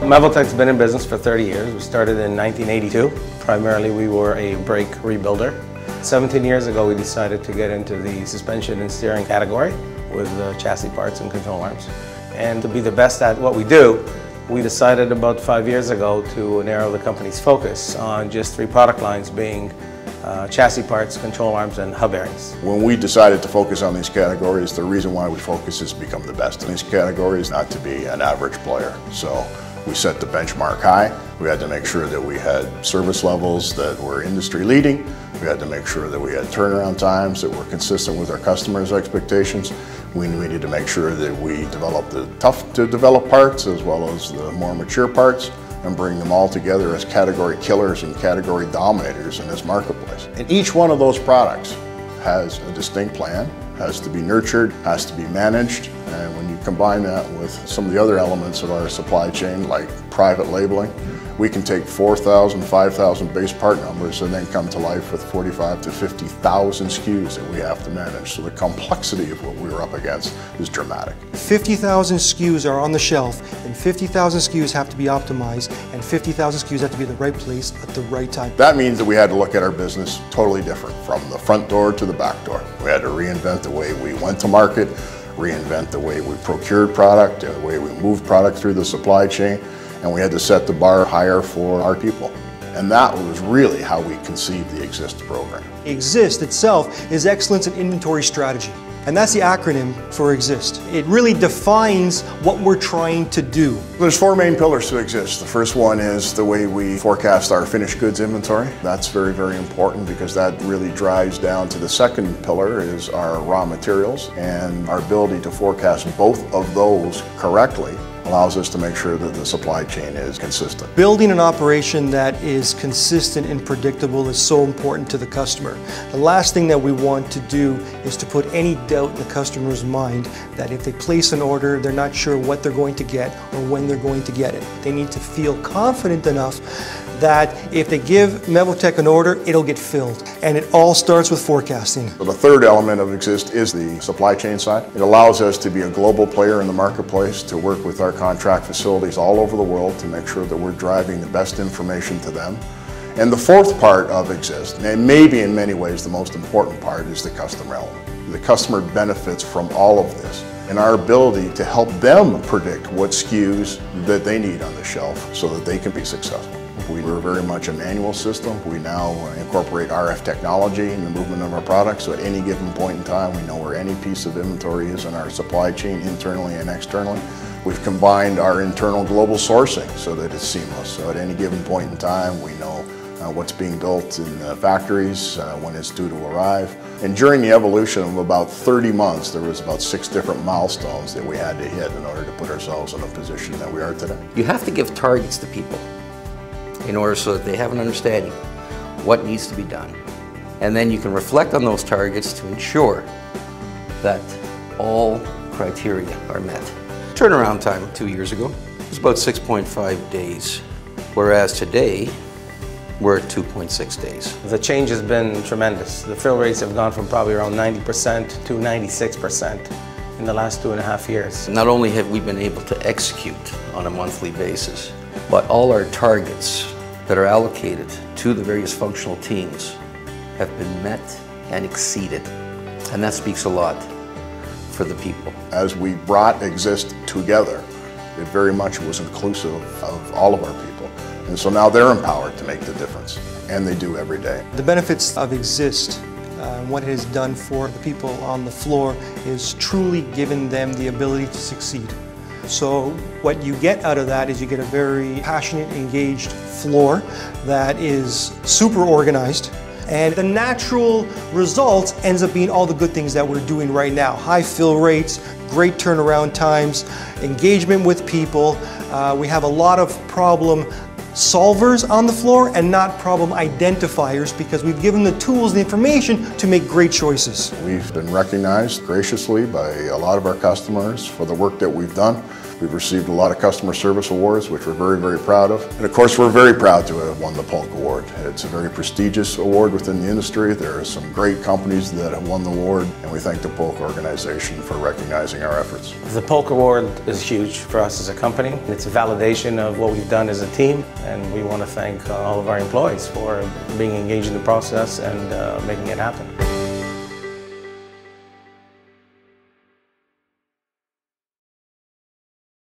Mevotech's been in business for 30 years. We started in 1982. Primarily we were a brake rebuilder. 17 years ago we decided to get into the suspension and steering category with chassis parts and control arms. And to be the best at what we do, we decided about 5 years ago to narrow the company's focus on just 3 product lines, being chassis parts, control arms, and hub bearings. When we decided to focus on these categories, the reason why we focus is to become the best in these categories, not to be an average player. So we set the benchmark high. We had to make sure that we had service levels that were industry leading. We had to make sure that we had turnaround times that were consistent with our customers' expectations. We needed to make sure that we developed the tough to develop parts as well as the more mature parts, and bring them all together as category killers and category dominators in this marketplace. And each one of those products has a distinct plan, has to be nurtured, has to be managed, and when you combine that with some of the other elements of our supply chain, like private labeling, we can take 4,000, 5,000 base part numbers and then come to life with 45 to 50,000 SKUs that we have to manage. So the complexity of what we were up against is dramatic. 50,000 SKUs are on the shelf, and 50,000 SKUs have to be optimized, and 50,000 SKUs have to be at the right place at the right time. That means that we had to look at our business totally different, from the front door to the back door. We had to reinvent the way we went to market, reinvent the way we procured product, the way we moved product through the supply chain, and we had to set the bar higher for our people. And that was really how we conceived the EXIST program. EXIST itself is Excellence in Inventory Strategy, and that's the acronym for EXIST. It really defines what we're trying to do. There's 4 main pillars to EXIST. The first one is the way we forecast our finished goods inventory. That's very, very important because that really drives down to the second pillar is our raw materials, and our ability to forecast both of those correctly allows us to make sure that the supply chain is consistent. Building an operation that is consistent and predictable is so important to the customer. The last thing that we want to do is to put any doubt in the customer's mind that if they place an order, they're not sure what they're going to get or when they're going to get it. They need to feel confident enough that if they give Mevotech an order, it'll get filled. And it all starts with forecasting. So the third element of EXIST is the supply chain side. It allows us to be a global player in the marketplace, to work with our contract facilities all over the world to make sure that we're driving the best information to them. And the fourth part of EXIST, and maybe in many ways the most important part, is the customer element. The customer benefits from all of this, and our ability to help them predict what SKUs that they need on the shelf so that they can be successful. We were very much a manual system. We now incorporate RF technology in the movement of our products, so at any given point in time we know where any piece of inventory is in our supply chain, internally and externally. We've combined our internal global sourcing so that it's seamless. So at any given point in time we know what's being built in the factories, when it's due to arrive. And during the evolution of about 30 months, there was about 6 different milestones that we had to hit in order to put ourselves in a position that we are today. You have to give targets to people in order so that they have an understanding what needs to be done. And then you can reflect on those targets to ensure that all criteria are met. Turnaround time 2 years ago was about 6.5 days, whereas today we're at 2.6 days. The change has been tremendous. The fill rates have gone from probably around 90% to 96% in the last 2.5 years. Not only have we been able to execute on a monthly basis, but all our targets that are allocated to the various functional teams have been met and exceeded. And that speaks a lot for the people. As we brought EXIST together, it very much was inclusive of all of our people. And so now they're empowered to make the difference, and they do every day. The benefits of EXIST, what it has done for the people on the floor, is truly given them the ability to succeed. So what you get out of that is you get a very passionate, engaged floor that is super organized, and the natural result ends up being all the good things that we're doing right now. High fill rates, great turnaround times, engagement with people. We have a lot of problem solvers on the floor and not problem identifiers, because we've given the tools, the information to make great choices. We've been recognized graciously by a lot of our customers for the work that we've done. We've received a lot of customer service awards, which we're very, very proud of. And of course, we're very proud to have won the Polk Award. It's a very prestigious award within the industry. There are some great companies that have won the award, and we thank the Polk organization for recognizing our efforts. The Polk Award is huge for us as a company. It's a validation of what we've done as a team, and we want to thank all of our employees for being engaged in the process and making it happen.